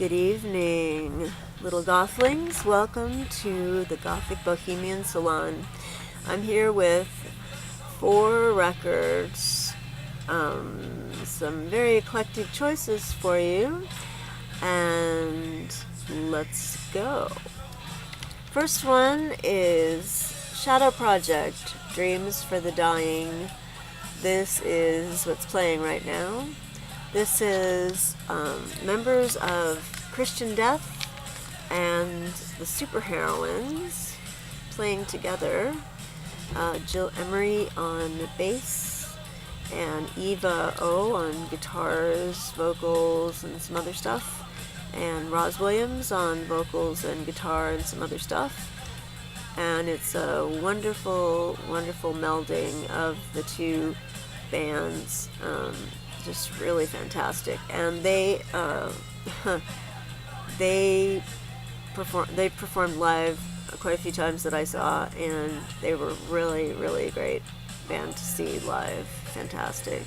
Good evening, little gothlings. Welcome to the Gothic Bohemian Salon. I'm here with 4 records, some very eclectic choices for you, and let's go. First one is Shadow Project, Dreams for the Dying. This is what's playing right now. This is members of Christian Death and the Superheroines playing together. Jill Emery on bass and Eva O on guitars, vocals, and some other stuff. And Roz Williams on vocals and guitar and some other stuff. And it's a wonderful, wonderful melding of the two bands. Just really fantastic, and they performed live quite a few times that I saw, and they were really, really a great band to see live. Fantastic.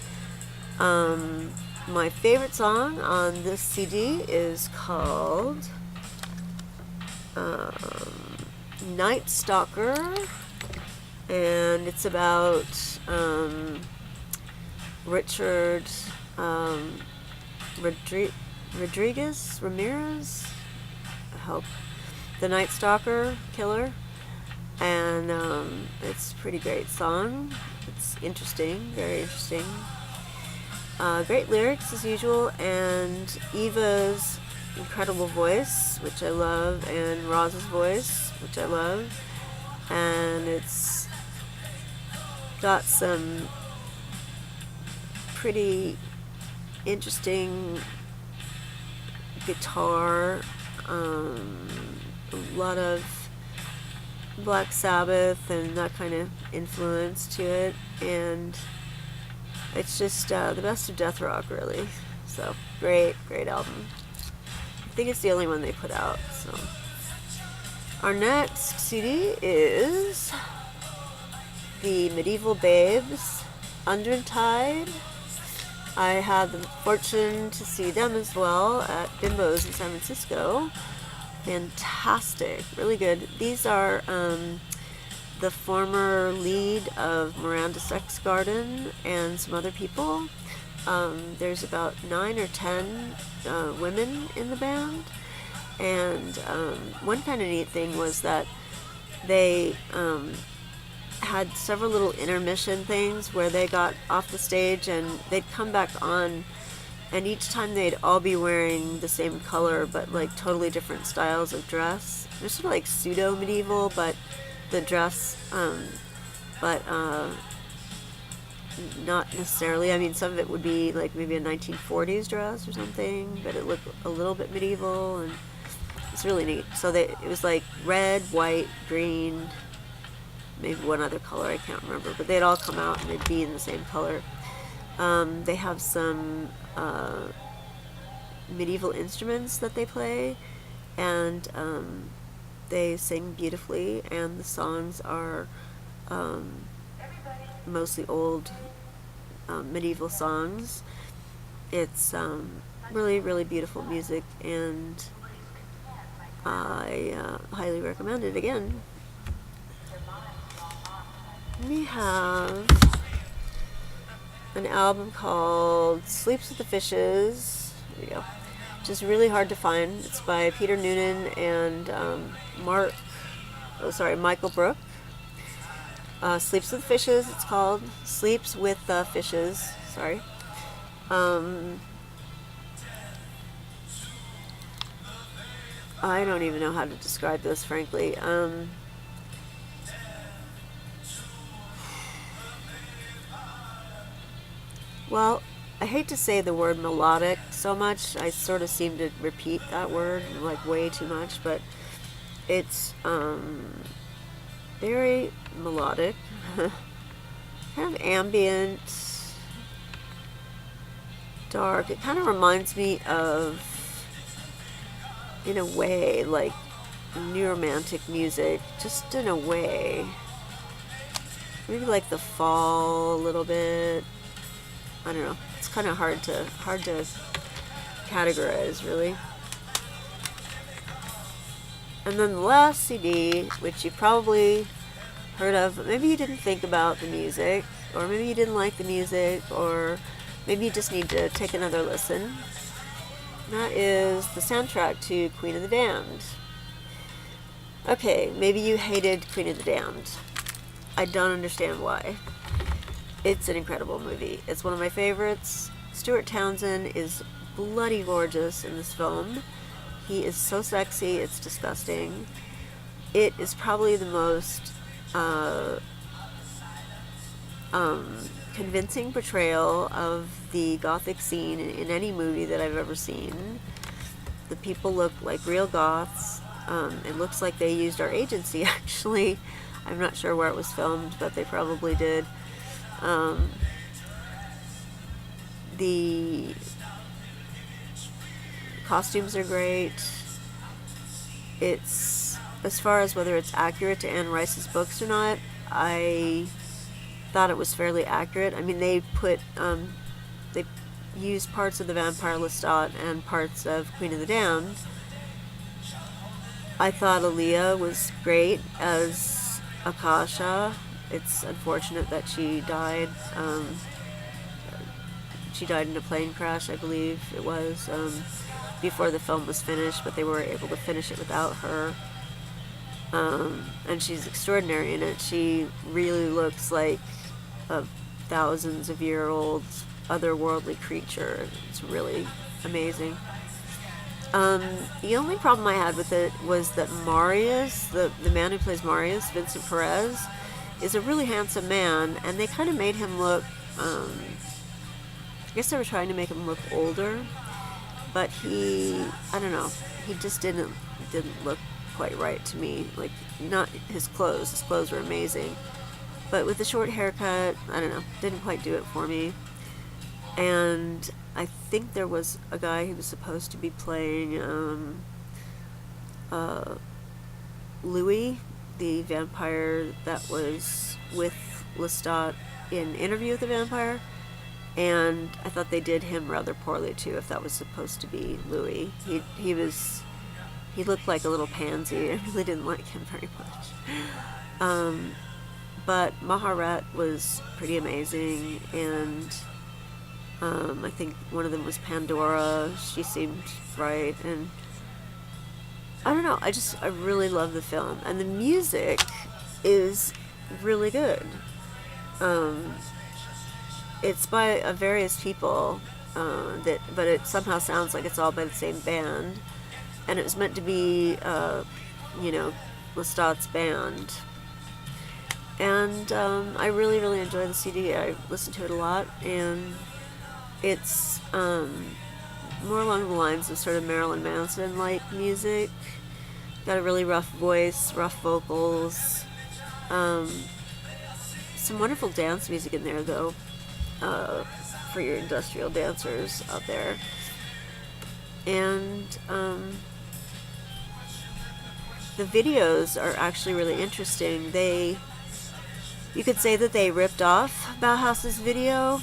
My favorite song on this CD is called Night Stalker, and it's about Richard Ramirez, the Night Stalker killer, and it's a pretty great song. It's interesting, very interesting. Great lyrics as usual, and Eva's incredible voice, which I love, and Roz's voice, which I love, and it's got some pretty interesting guitar, a lot of Black Sabbath and that kind of influence to it, and it's just the best of death rock, really. So great album. I think it's the only one they put out. So our next CD is the Medieval Baebes, Undertide. I had the fortune to see them as well at Bimbo's in San Francisco. Fantastic, really good. These are the former lead of Miranda Sex Garden and some other people. There's about 9 or 10 women in the band, and one kind of neat thing was that they had several little intermission things where they got off the stage and they'd come back on, and each time they'd all be wearing the same color but like totally different styles of dress. They're sort of like pseudo medieval, but the dress not necessarily. I mean, some of it would be like maybe a 1940s dress or something, but it looked a little bit medieval, and it's really neat. So it was like red, white, green, maybe one other color, I can't remember, but they'd all come out and they'd be in the same color. They have some medieval instruments that they play, and they sing beautifully, and the songs are mostly old medieval songs. It's really, really beautiful music, and I highly recommend it again. We have an album called Sleeps with the Fishes. There we go. Which is really hard to find. It's by Peter Noonan and Michael Brook. Sleeps with Fishes, it's called. Sleeps with the Fishes, sorry. I don't even know how to describe this, frankly. Well, I hate to say the word melodic so much. I sort of seem to repeat that word like way too much, but it's very melodic, kind of ambient, dark. It kind of reminds me of, in a way, like new romantic music, just in a way. Maybe like the Fall a little bit. I don't know. It's kind of hard to categorize, really. And then the last CD, which you probably heard of, but maybe you didn't think about the music, or maybe you didn't like the music, or maybe you just need to take another listen. That is the soundtrack to Queen of the Damned. Okay, maybe you hated Queen of the Damned. I don't understand why. It's an incredible movie. It's one of my favorites. Stuart Townsend is bloody gorgeous in this film. He is so sexy, it's disgusting. It is probably the most convincing portrayal of the Gothic scene in any movie that I've ever seen. The people look like real goths. It looks like they used our agency, actually. I'm not sure where it was filmed, but they probably did. The costumes are great. It's, as far as whether it's accurate to Anne Rice's books or not, I thought it was fairly accurate. I mean, they used parts of the Vampire Lestat and parts of Queen of the Damned. I thought Aaliyah was great as Akasha. It's unfortunate that she died. She died in a plane crash, I believe it was, before the film was finished, but they were able to finish it without her. And she's extraordinary in it. She really looks like a thousands of year old otherworldly creature. It's really amazing. The only problem I had with it was that Marius, the man who plays Marius, Vincent Perez, is a really handsome man, and they kind of made him look, I guess they were trying to make him look older, but I don't know, he just didn't look quite right to me. Like, not his clothes were amazing, but with the short haircut, I don't know, didn't quite do it for me. And I think there was a guy who was supposed to be playing Louis, the vampire that was with Lestat in Interview with the Vampire, and I thought they did him rather poorly too, if that was supposed to be Louis. He looked like a little pansy. I really didn't like him very much. But Maharet was pretty amazing, and I think one of them was Pandora. She seemed right, and I don't know, I really love the film, and the music is really good. It's by various people, but it somehow sounds like it's all by the same band, and it was meant to be, Lestat's band. And I really, really enjoy the CD. I listen to it a lot, and it's more along the lines of sort of Marilyn Manson-like music. Got a really rough voice, rough vocals. Some wonderful dance music in there, though, for your industrial dancers out there. And the videos are actually really interesting. You could say that they ripped off Bauhaus's video.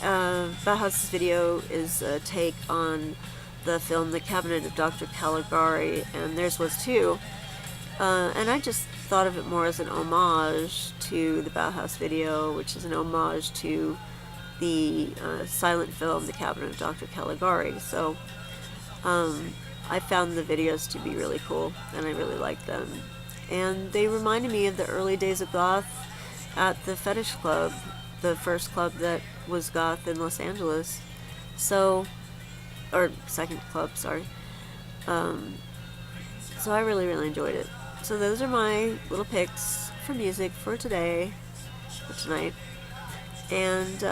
Bauhaus's video is a take on the film The Cabinet of Dr. Caligari, and theirs was too. And I just thought of it more as an homage to the Bauhaus video, which is an homage to the silent film The Cabinet of Dr. Caligari. So I found the videos to be really cool, and I really liked them. And they reminded me of the early days of goth at the Fetish Club, the first club that was goth in Los Angeles. Or second club, sorry. So I really, really enjoyed it. So those are my little picks for music for tonight. And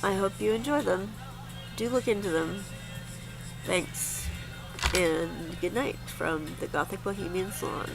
I hope you enjoy them. Do look into them. Thanks. And good night from the Gothic Bohemian Salon.